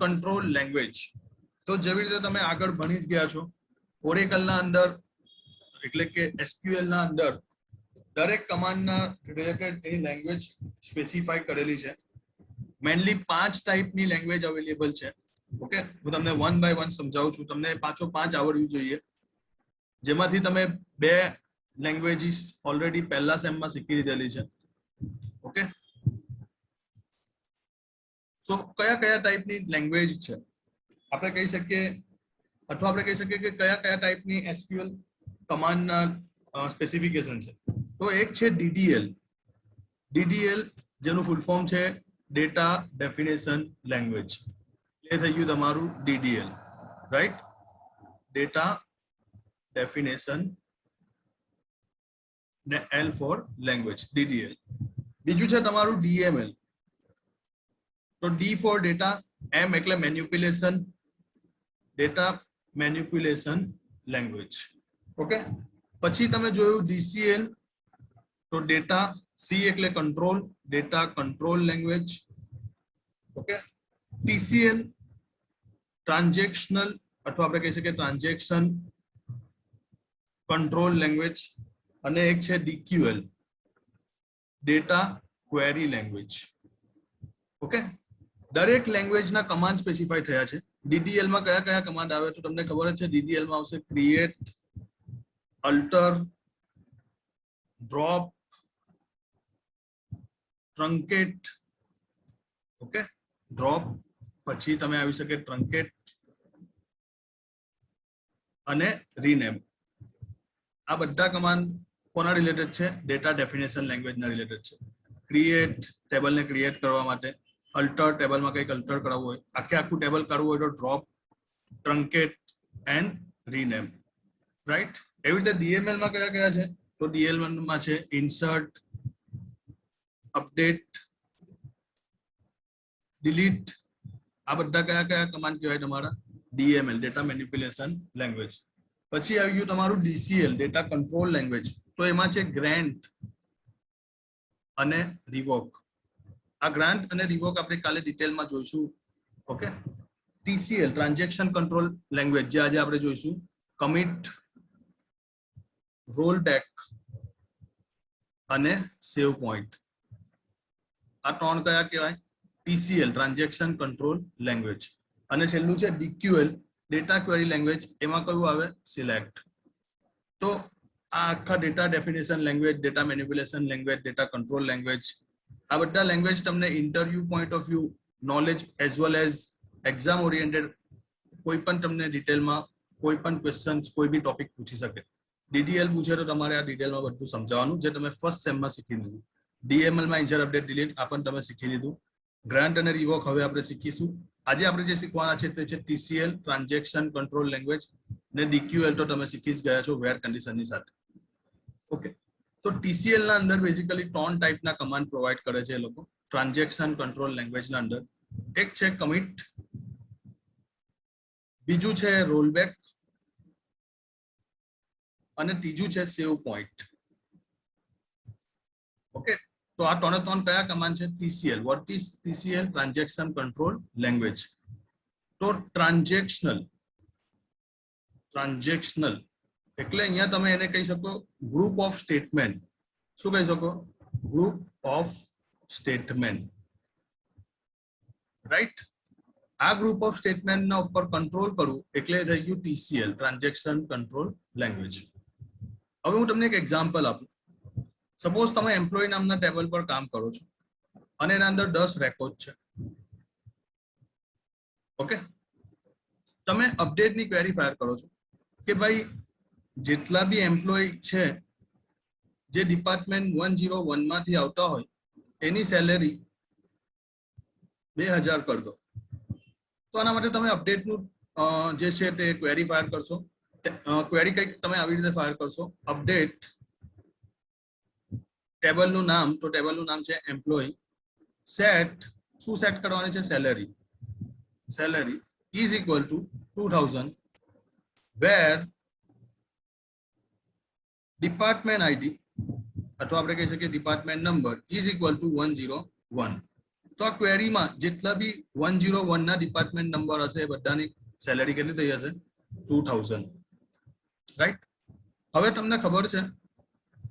Control language. તો જેવી રીતે તમે આગળ ભણી જ ગયા છો, ઓરેકલના અંદર એટલે કે એસક્યુએલ ના અંદર દરેક કમાન્ડના રિલેટેડ એની લેંગ્વેજ સ્પેસિફાઈ કરેલી છે. મેનલી 5 ટાઈપની લેંગ્વેજ અવેલેબલ છે. ઓકે, હું તમને વન બાય વન સમજાવું છું. તમને 5 આવડવી જોઈએ, જેમાંથી તમે 2 લેંગ્વેજીસ ઓલરેડી પહેલા સેમમાં શીખી લીધેલી છે. ઓકે, સો કયા કયા ટાઈપની લેંગ્વેજ છે આપણે કહી શકીએ, અથવા આપણે કહી શકીએ કે કયા કયા ટાઈપની એસક્યુએલ કમાન્ડના સ્પેસિફિકેશન છે. તો એક છે ડીડીએલ. ડીડીએલ જેનું ફૂલ ફોર્મ છે ડેટા ડેફિનેશન લેંગ્વેજ. એ થઈ ગયું તમારું ડીડીએલ, રાઈટ? ડેટા ડેફિનેશન ને એલ ફોર લેંગ્વેજ, ડીડીએલ. બીજું છે તમારું ડીએમએલ. તો ડી ફોર ડેટા, એમ એટલે manipulation, data manipulation language. Okay, પછી તમે જોયું ડીસીએલ, તો ડેટા, સી એટલે control, data control language. Okay, TCL transactional અથવા આપણે કહી શકીએ ટ્રાન્ઝેક્શન કંટ્રોલ લેંગ્વેજ. અને એક છે ડીક્યુએલ, ડેટા ક્વેરી લેંગ્વેજ. ઓકે, દરેક લેંગ્વેજના કમાન્ડ સ્પેસિફાઈ થયા છે. ડીડીએલ માં કયા કયા કમાન્ડ આવે તો તમને ખબર જ છે. ડીડીએલ માં આવશે create, alter, drop, ટ્રંકેટ. Okay, drop પછી તમે આવી શકે ટ્રંકેટ અને રીનેમ. આ બધા કમાન્ડ કોના રિલેટેડ છે? ડેટા ડેફિનેશન લેંગ્વેજના રિલેટેડ છે. ક્રિએટ, ટેબલને ક્રિએટ કરવા માટે. અલ્ટર, ટેબલમાં કંઈક અલ્ટર કરાવવું હોય. આખું ટેબલ કાઢવું હોય તો ડ્રોપ, ટ્રંકેટ એન્ડ રીનેમ, રાઈટ? એવી રીતે ડીએમએલ માં કયા કયા છે? તો ડીએમએલ માં છે ઇન્સર્ટ, અપડેટ, ડિલીટ. આ બધા કયા કયા કમાન્ડ કહેવાય તમારા? DML, data manipulation language. પછી આવી ગયું તમારું ડીસીએલ, ડેટા કંટ્રોલ લેંગ્વેજ. તો એમાં છે ગ્રાન્ટ અને રિવોક. આ ગ્રાન્ટ અને રિવોક આપણે કાલે ડિટેલમાં જોઈશું. Okay, TCL transaction control language, જે આજે આપણે જોઈશું. કમિટ, રોલ બેક અને સેવ પોઈન્ટ. આ 3 કયા કહેવાય? TCL transaction control language. અને છેલ્લું છે ડીક્યુએલ, ડેટા ક્વેરી લેંગ્વેજ. એમાં કયું આવે? સિલેક્ટ. તો આ આખા data definition language, data manipulation language, data control language, આ બધા લેંગ્વેજ તમને interview point of view, knowledge as well as exam oriented કોઈ પણ તમને ડિટેલમાં કોઈ પણ ક્વેશ્ચન્સ કોઈ બી ટોપિક પૂછી શકે. ડીડીએલ પૂછે તો તમારે આ ડિટેલમાં બધું સમજાવવાનું, જે તમે ફર્સ્ટ સેમમાં શીખી લીધું. ડીએમએલ માં ઇન્સર્ટ, અપડેટ, ડિલીટ આ પણ તમે શીખી લીધું. ગ્રાન્ટ અને રિવોક હવે આપણે શીખીશું. આજે આપણે જે શીખવાના છે તે છે ટીસીએલ ટ્રાન્ઝેક્શન કંટ્રોલ લેંગ્વેજ ને ડીક્યુએલ તો તમે શીખી જ ગયા છો વેર કન્ડિશનની સાથે. ઓકે, તો ટીસીએલ ના અંદર બેઝિકલી 3 ટાઈપના કમાન્ડ પ્રોવાઈડ કરે છે એ લોકો ટ્રાન્ઝેક્શન કંટ્રોલ લેંગ્વેજના અંદર. એક છે કમિટ, બીજું છે રોલબેક અને ત્રીજું છે સેવ પોઈન્ટ. ઓકે, તો આ 3 કયા કમાન્ડ છે? TCL. What is TCL? Transaction control language. તો ટ્રાન્ઝેક્શનલ એટલે અહીંયા તમે એને કહી શકો ગ્રુપ ઓફ સ્ટેટમેન્ટ. શું કહી શકો? Group of statement, right? આ ગ્રુપ ઓફ સ્ટેટમેન્ટના ઉપર કંટ્રોલ કરવું એટલે થઈ ગયું ટીસીએલ, ટ્રાન્ઝેક્શન કંટ્રોલ લેંગ્વેજ. હવે હું તમને એક એક્ઝામ્પલ આપું. સપોઝ તમે એમ્પ્લોય નામના ટેબલ પર કામ કરો છો અને એના અંદર 10 રેકોર્ડ છે. ઓકે, તમે અપડેટની ક્વેરી ફાયર કરો છો કે ભાઈ જેટલા બી એમ્પ્લોય છે જે ડિપાર્ટમેન્ટ 101 માંથી આવતા હોય એની સેલેરી 2000 કરી દો. તો આના માટે તમે અપડેટનું જે છે તે ક્વેરી ફાયર કરશો. ક્વેરી કંઈક તમે આવી રીતે ફાયર કરશો, અપડેટ ટેબલનું નામ, તો ટેબલનું નામ છે એમ્પ્લોય, સેટ, શું સેટ કરવાની છે? Salary. Salary is equal to 2000 where department ID અથવા આપણે કહી શકીએ department number is equal to 101. તો આ ક્વેરીમાં જેટલા બી 101 ના ડિપાર્ટમેન્ટ નંબર હશે એ બધાની સેલેરી કેટલી થઈ હશે 2000, રાઈટ. હવે તમને ખબર છે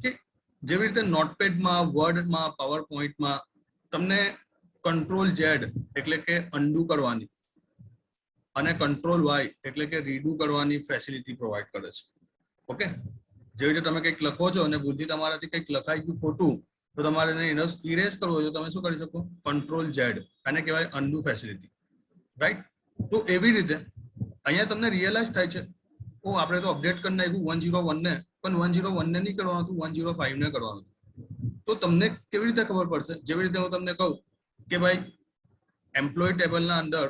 કે જેવી રીતે નોટપેડમાં, વર્ડમાં, પાવર પોઈન્ટમાં તમને કંટ્રોલ ઝેડ એટલે કે અન્ડુ કરવાની અને કંટ્રોલ વાય એટલે કે રીડુ કરવાની ફેસિલિટી પ્રોવાઈડ કરે છે. ઓકે, જેવી રીતે તમે કંઈક લખો છો અને ભૂલથી તમારાથી કંઈક લખાઈ ગયું ખોટું તો તમારે એને ઇરેઝ કરવું હોય તો તમે શું કરી શકો? કંટ્રોલ ઝેડ, આને કહેવાય અન્ડુ ફેસિલિટી, રાઈટ. તો એવી રીતે અહીંયા તમને રિયલાઇઝ થાય છે ઓ આપણે તો અપડેટ કરી નાખ્યું 101 ને, પણ 101 ને નહીં કરવાનું હતું, 105 ને કરવાનું હતું. તો તમને કેવી રીતે ખબર પડશે? જેવી રીતે હું તમને કહું કે ભાઈ એમ્પ્લોય ટેબલના અંદર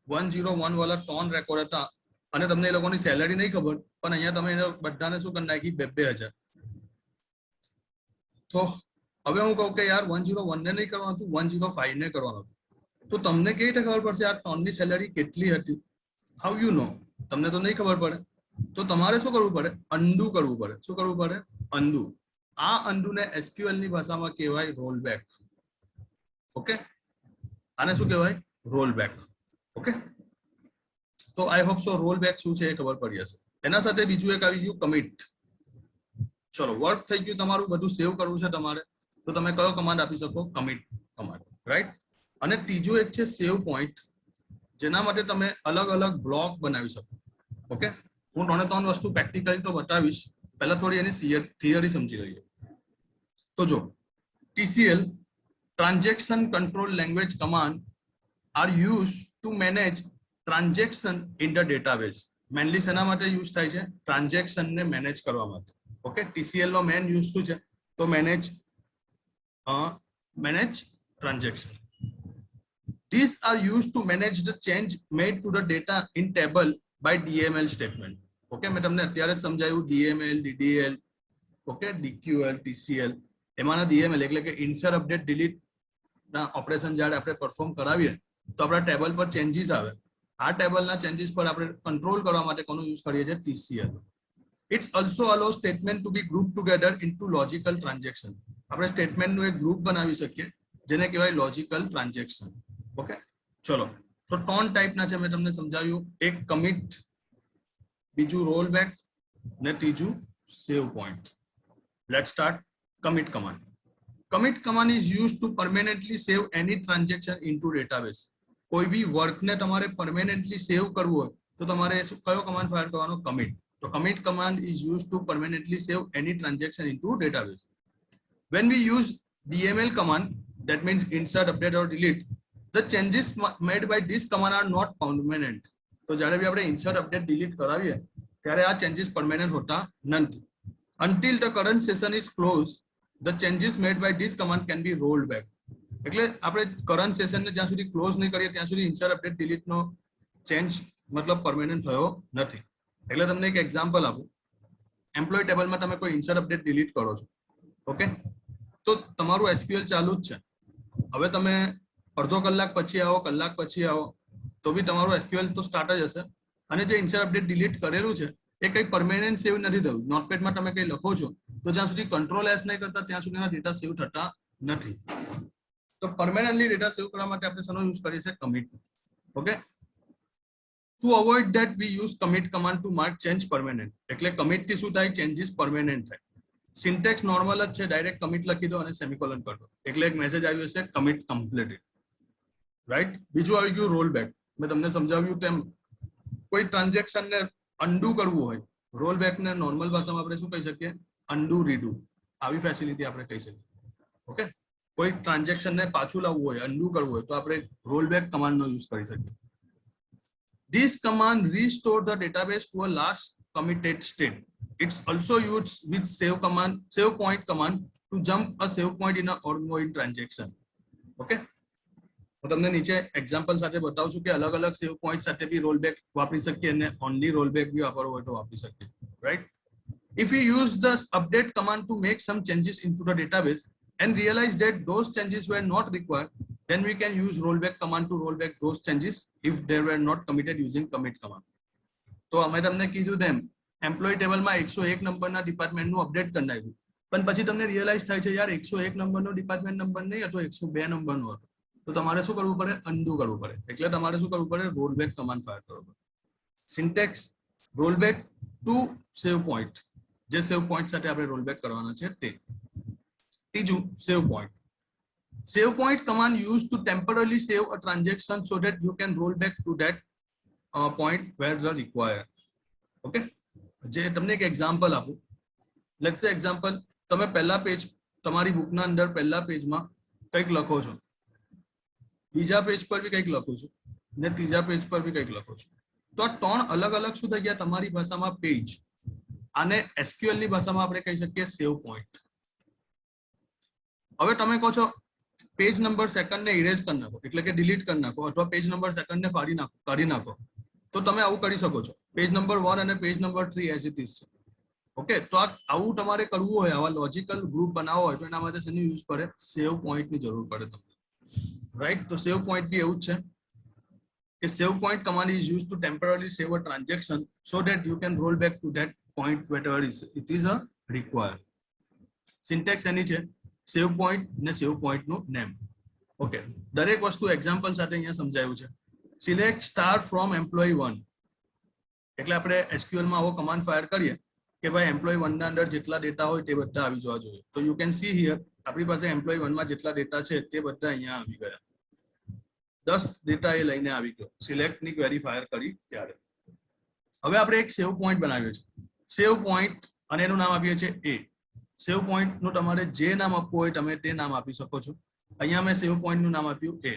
101 વાળા 3 રેકોર્ડ હતા અને તમને એ લોકોની સેલરી નહીં ખબર, પણ અહીંયા તમે એને બધાને શું કરી નાખી 2,000. તો હવે હું કહું કે યાર 101 ને નહીં કરવાનું હતું, 105 ને કરવાનું હતું, તો તમને કેવી રીતે ખબર પડશે આ 3ની સેલરી કેટલી હતી? How you know? તમને તો નહીં ખબર પડે. તો તમારે શું કરવું પડે? અન્ડુ કરવું પડે. શું કરવું પડે? અન્ડુ. આ અન્ડુને એસક્યુએલ ની ભાષામાં કહેવાય રોલ બેક. ઓકે, આને શું કહેવાય? Role back. ઓકે, તો I hope so roll back શું છે એ ખબર પડી હશે. એના સાથે બીજું એક આવી ગયું કમિટ. ચલો, વર્ક થઈ ગયું તમારું, બધું સેવ કરવું છે તમારે, તો તમે કયો કમાન્ડ આપી શકો? Commit command, right. અને ત્રીજું એક છે સેવ પોઈન્ટ, જેના માટે તમે અલગ અલગ બ્લોક બનાવી શકો. ઓકે, હું 3 વસ્તુ પ્રેક્ટિકલી તો બતાવીશ, પહેલા થોડી એની થિયરી સમજી લઈએ. તો જો TCL transaction control language command are use to manage transaction in the database. Mainly શેના માટે યુઝ થાય છે? ટ્રાન્ઝેક્શન ને મેનેજ કરવા માટે. ઓકે, TCL નો મેન યુઝ શું છે? તો manage transaction. These are used to manage the change made to the data in table by DML statement. Okay, મેં તમને અત્યારે જ સમજાવ્યું DML, DDL, okay, DQL, TCL. એમાંના DML એટલે કે ઇન્સર્ટ અપડેટ ડિલીટ ના ઓપરેશન જ્યારે આપણે પરફોર્મ કરાવીએ તો આપણા ટેબલ પર ચેન્જીસ આવે. આ ટેબલના ચેન્જીસ પર આપણે કંટ્રોલ કરવા માટે કોનો યુઝ કરીએ છીએ? TCL. It's also allows statement to be grouped together into logical transaction. આપણે સ્ટેટમેન્ટનું એક ગ્રુપ બનાવી શકીએ જેને કહેવાય લોજિકલ ટ્રાન્ઝેક્શન. ઓકે, ચલો, તો 3 ટાઈપના છે, મેં તમને સમજાવ્યું. એક કમિટ, બીજું રોલ બેક ને ત્રીજું save point. Let's start. Commit command. Commit command is use to permanently save any transaction into database. કોઈ બી વર્કને તમારે પરમેનન્ટલી સેવ કરવું હોય તો તમારે કયો કમાન્ડ ફાયર કરવાનો? કમિટ. તો commit command is use to permanently save any transaction into database. When we use DML command, that means insert, update or delete, the changes made by this command are not permanent. તો જ્યારે બી આપણે insert, update, delete કરાવીએ ત્યારે આ changes permanent હોતા નથી. Until the current session is closed, the changes made by this command can be rolled back. એટલે આપણે કરંટ સેશનને જ્યાં સુધી ક્લોઝ નહીં કરીએ ત્યાં સુધી insert, update, delete નો ચેન્જ મતલબ પરમેનન્ટ થયો નથી. એટલે તમને એક એક્ઝામ્પલ આપું. એમ્પ્લોય ટેબલમાં તમે કોઈ insert, update, delete કરો છો, ઓકે, તો તમારું SQL ચાલુ જ છે. હવે તમે અડધો કલાક પછી આવો, કલાક પછી આવો, તો બી તમારું SQL તો સ્ટાર્ટ જ હશે. અને જે ઇન્સર્ટ અપડેટ ડિલીટ કરેલું છે એ કંઈ પરમેનન્ટ સેવ નથી થયું. નોટપેડમાં તમે કંઈ લખો છો તો જ્યાં સુધી કંટ્રોલ એસ નહીં કરતા ત્યાં સુધીના ડેટા સેવ થતા નથી. તો પરમેનન્ટલી ડેટા સેવ કરવા માટે આપણે શેનો યુઝ કરીએ છીએ? Commit. Okay, to avoid that we use commit command to mark change permanent. એટલે કમિટ થી શું થાય? ચેન્જીસ પરમેનન્ટ થાય. સિન્ટેક્સ નોર્મલ જ છે, ડાયરેક્ટ કમિટ લખી દો અને સેમિકોલન કરી દો એટલે એક મેસેજ આવ્યો છે કમિટ કમ્પ્લીટેડ, રાઈટ. બીજું આવી ગયું રોલ બેક. મેં તમને સમજાવ્યું તેમ કોઈ ટ્રાન્ઝેક્શન ને અન્ડુ કરવું હોય, રોલ બેક ને નોર્મલ ભાષામાં આપણે શું કહી શકીએ? અન્ડુ રીડુ. આવી ફેસિલિટી આપણે કહી શકીએ. ઓકે, કોઈ ટ્રાન્ઝેક્શન ને પાછું લાવવું હોય, અન્ડુ કરવું હોય તો આપણે રોલ બેક કમાન્ડનો યુઝ કરી શકીએ. This command restore the database to a last committed state. It's also used with save point command to jump a save point in an ongoing transaction. Okay, હું તમને નીચે એક્ઝામ્પલ સાથે બતાવું છું કે અલગ અલગ સેવ પોઈન્ટ સાથે બી રોલ બેક વાપરી શકીએ અને ઓનલી રોલ બેક બી વાપરવું હોય તો વાપરી શકીએ, right. If we use the update command to make some changes into the database and realize that those changes were not required, then we can use rollback command to roll back those changes if they were not committed using commit command. તો અમે તમને કીધું તેમ employ ટેબલમાં 101 નંબરના ડિપાર્ટમેન્ટનું update કરી નાખ્યું, પણ પછી તમને રિયલાઇઝ થાય છે યાર 101 નંબરનો ડિપાર્ટમેન્ટ નંબર નહીં હતો, 102 નંબરનો હતો. તો તમારે શું કરવું પડે? અનડુ કરવું પડે. એટલે તમારે શું કરવું પડે? રોલબેક કમાન્ડ ફાયર કરવો પડે. Syntax rollback to save point, જે સેવ પોઈન્ટ સાથે આપણે રોલબેક કરવાના છે તે. ત્રીજું save point. Save point command use to temporary save a transaction so that you can roll back to that point where the require. Okay, જે તમને એક એક્ઝામ્પલ આપું. લેટ્સ સે એક્ઝામ્પલ, તમે પહેલા પેજ, તમારી બુકના અંદર પહેલા પેજમાં કંઈક લખો છો, બીજા પેજ પર બી કંઈક લખો છો, ને ત્રીજા પેજ પર બી કંઈક લખો છો. તો આ 3 અલગ અલગ શું થઈ ગયા તમારી ભાષામાં? પેજ. આને એસક્યુએલ ની ભાષામાં આપણે કહી શકીએ સેવ પોઈન્ટ. હવે તમે કહો છો પેજ નંબર સેકન્ડ ને ઇરેઝ કરી નાખો, એટલે કે ડિલીટ કરી નાખો, અથવા પેજ નંબર સેકન્ડ ને ફાડી નાખો, કાઢી નાખો, તો તમે આવું કરી શકો છો. પેજ નંબર 1 અને page number 3 as it is છે. ઓકે, તો આવું તમારે કરવું હોય, આવા લોજિકલ ગ્રુપ બનાવવો હોય, તો એના માટે શેની યુઝ પડે? સેવ પોઈન્ટ ની જરૂર પડે તમને. રાઈટ, તો સેવ પોઈન્ટ બી એવું જ છે કે save point command is use to temporary save a transaction so that you can roll back to that point wherever it is a required. Syntax એની છે સેવ પોઈન્ટ ને સેવ પોઈન્ટ નું name. Okay, દરેક વસ્તુ example સાથે અહીંયા સમજાયું છે. સિલેક્ટ સ્ટાર ફ્રોમ એમ્પ્લોય 1, એટલે આપણે એસક્યુએલ માં આવો કમાન્ડ ફાયર કરીએ કે ભાઈ એમ્પ્લોય 1 ના અંદર જેટલા ડેટા હોય તે બધા આવી જવા જોઈએ. તો યુ કેન સી હિયર આપણી પાસે એમ્પ્લોય 1 માં જેટલા ડેટા છે તે બધા અહીંયા આવી ગયા. 10 ડેટા એ લઈને આવી ગયો સિલેક્ટ ની ક્વેરી ફાયર કરી ત્યારે. હવે આપણે એક સેવ પોઈન્ટ બનાવ્યો છે. સેવ પોઈન્ટ અને એનું નામ આપીએ છીએ એ. સેવ પોઈન્ટ નું તમારે જે નામ આપવું હોય તમે તે નામ આપી શકો છો. અહીંયા મેં સેવ પોઈન્ટ નું નામ આપ્યું એ.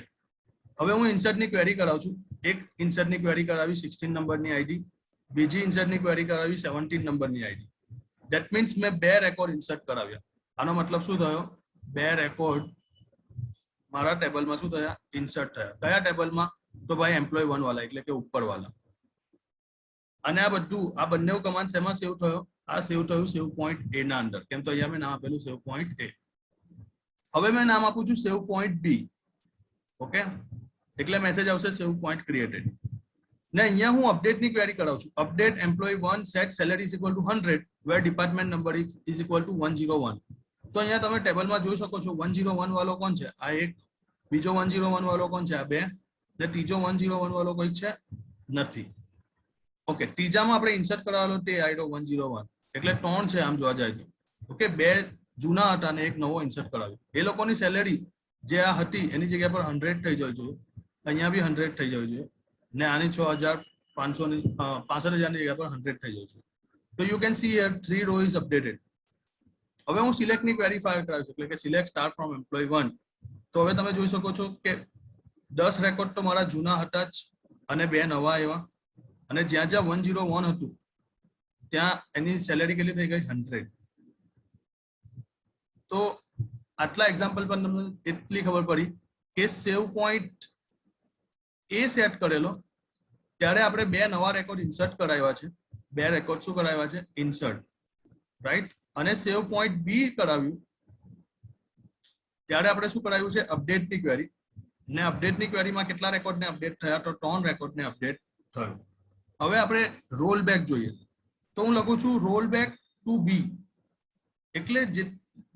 હવે હું ઇન્સર્ટ ની ક્વેરી કરાવું છું. એક ઇન્સર્ટ ની ક્વેરી કરાવી 16 નંબરની આઈડી, બીજી ઇન્સર્ટ ની ક્વેરી કરાવી 17 નંબરની આઈડી. ધેટ મીન્સ મેં 2 રેકોર્ડ ઇન્સર્ટ કરાવ્યા. આનો મતલબ શું થયો? 2 રેકોર્ડ મારા ટેબલમાં શું થયા? ઇન્સર્ટ થયા. કયા ટેબલમાં? તો ભાઈ એમ્પ્લોય 1 વાળા, એટલે કે ઉપર વાળા. અને આ બધું, આ બંને કમાન્ડ શેમાં સેવ થયો? આ સેવ થયું સેવ પોઈન્ટ એ ના અંદર. કેમ? તો અહીંયા મેં નામ આપેલું સેવ પોઈન્ટ એ. હવે મેં નામ આપું છું સેવ પોઈન્ટ બી. ઓકે, એટલે મેસેજ આવશે સેવ પોઈન્ટ ક્રિએટેડ. ને અહીંયા હું અપડેટ ની ક્વેરી કરાવું છું. Update employ 1 set salary is equal to 100 where department number is equal to 101. તો અહીંયા તમે ટેબલમાં જોઈ શકો છો 101 વાળો કોણ છે? આ એક. બીજો 101 વાળો કોણ છે? આ 2. ને ત્રીજો 101 વાળો કોઈ છે? નથી. ઓકે, ત્રીજામાં આપણે ઇન્સર્ટ કરાવેલો તે આઈડો 101, એટલે 3 છે આમ જોવા જાય તો. ઓકે, 2 જૂના હતા અને એક નવો ઇન્સર્ટ કરાવ્યો. એ લોકોની સેલેરી જે આ હતી એની જગ્યા પર 100 થઈ જવી જોઈએ. અહીંયા બી 100 થઈ જવી જોઈએ. ને આની 6500 ની 65000 ની જગ્યા પર 100 થઈ જવું જોઈએ. તો you can see here 3 row is updated. હવે હું સિલેક્ટ ની ક્વેરી ફાયર કરાવીશ, એટલે કે સિલેક્ટ સ્ટાર ફ્રોમ એમ્પ્લોય 1. તો હવે તમે જોઈ શકો છો કે 10 રેકોર્ડ તો મારા જૂના હતા જ અને 2 નવા આવ્યા. અને જ્યાં જ્યાં 101 હતું ત્યાં એની સેલેરી કેટલી થઈ ગઈ? 100. તો આટલા એક્ઝામ્પલ પર તમને એટલી ખબર પડી કે સેવ પોઈન્ટ એ સેટ કરેલો ત્યારે આપણે 2 નવા રેકોર્ડ ઇન્સર્ટ કરાવ્યા છે. 2 રેકોર્ડ શું કરાવ્યા છે? ઇન્સર્ટ. રાઈટ. અને સેવ પોઈન્ટ બી કરાવ્યું ત્યારે આપણે શું કરાવ્યું છે? અપડેટ ની ક્વેરી. ને અપડેટ ની ક્વેરીમાં કેટલા રેકોર્ડ ને અપડેટ થયા? તો 3 રેકોર્ડ ને અપડેટ થયું. હવે આપણે રોલ બેક જોઈએ. તો હું લખું છું રોલ બેક ટુ બી, એટલે જે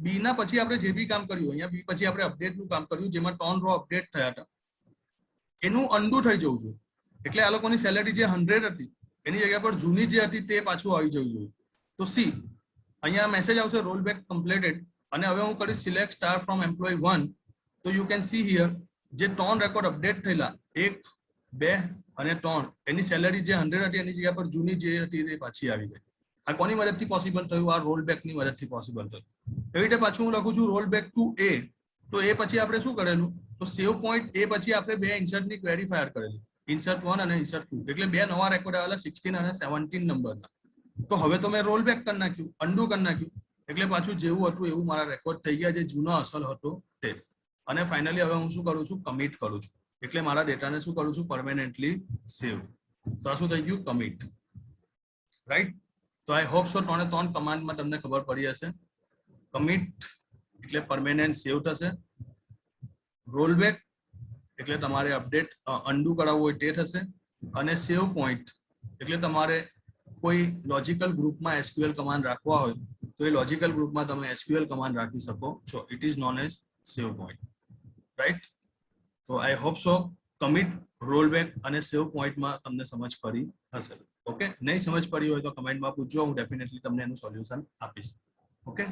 બી ના પછી આપણે જે બી કામ કર્યું, અહીંયા બી પછી આપણે અપડેટ નું કામ કર્યું જેમાં 3 રો અપડેટ થયા હતા, એનું અન્ડુ થઈ જવું જોઈએ. એટલે આ લોકોની સેલેરી જે 100 હતી એની જગ્યા પર જૂની જે હતી તે પાછું આવી જવું જોઈએ. તો સી અહીંયા મેસેજ આવશે રોલ બેક કમ્પ્લીટેડ. અને હવે હું કરીશ સિલેક્ટ સ્ટાર ફ્રોમ એમ્પ્લોય 1. તો યુ કેન સી હિયર જે 3 રેકોર્ડ અપડેટ થયેલા 1, 2 અને 3, એની સેલેરી જે 100 હતી એની જગ્યા પર જૂની જે હતી એ પાછી આવી ગઈ. આ કોની મદદથી પોસિબલ થયું? આ રોલ બેક ની મદદથી પોસિબલ થયું. એવી રીતે પાછું હું લખું છું રોલ બેક ટુ એ. તો એ પછી આપણે શું કરેલું? તો સેવ પોઈન્ટ એ પછી આપણે 2 ઇન્સર્ટ ની ક્વેરી ફાયર કરેલી, ઇન્સર્ટ 1 અને ઇન્સર્ટ 2. એટલે 2 નવા રેકોર્ડ આવેલા 16 અને 17 નંબરના. તો હવે તો મેં રોલ બેક કરી નાખ્યું, અન્ડુ કરી નાખ્યું, એટલે પાછું જેવું હતું એવું મારા રેકોર્ડ થઈ ગયા જે જૂનો અસલ હતો તે. અને ફાઇનલી હવે હું શું કરું છું? કમિટ કરું છું. એટલે મારા ડેટાને શું કરું છું? પરમેનન્ટલી સેવ. તો આ શું થઈ ગયું? કમિટ. રાઈટ. તો આઈ હોપ સો 3 કમાન્ડમાં તમને ખબર પડી હશે. કમિટ એટલે પરમેનન્ટ સેવ થશે. રોલબેક એટલે તમારે અપડેટ અન્ડુ કરાવવું હોય તે થશે. અને સેવ પોઈન્ટ એટલે તમારે કોઈ લોજિકલ ગ્રુપમાં એસક્યુએલ કમાન્ડ રાખવા હોય તો એ લોજિકલ ગ્રુપમાં તમે એસક્યુએલ કમાન્ડ રાખી શકો છો. It is known as save point. Right. તો I hope so commit rollback અને સેવ પોઈન્ટમાં તમને સમજ પડી હશે. ઓકે, નહીં સમજ પડી હોય તો કમેન્ટમાં પૂછજો, હું ડેફિનેટલી તમને એનું સોલ્યુશન આપીશ. ઓકે.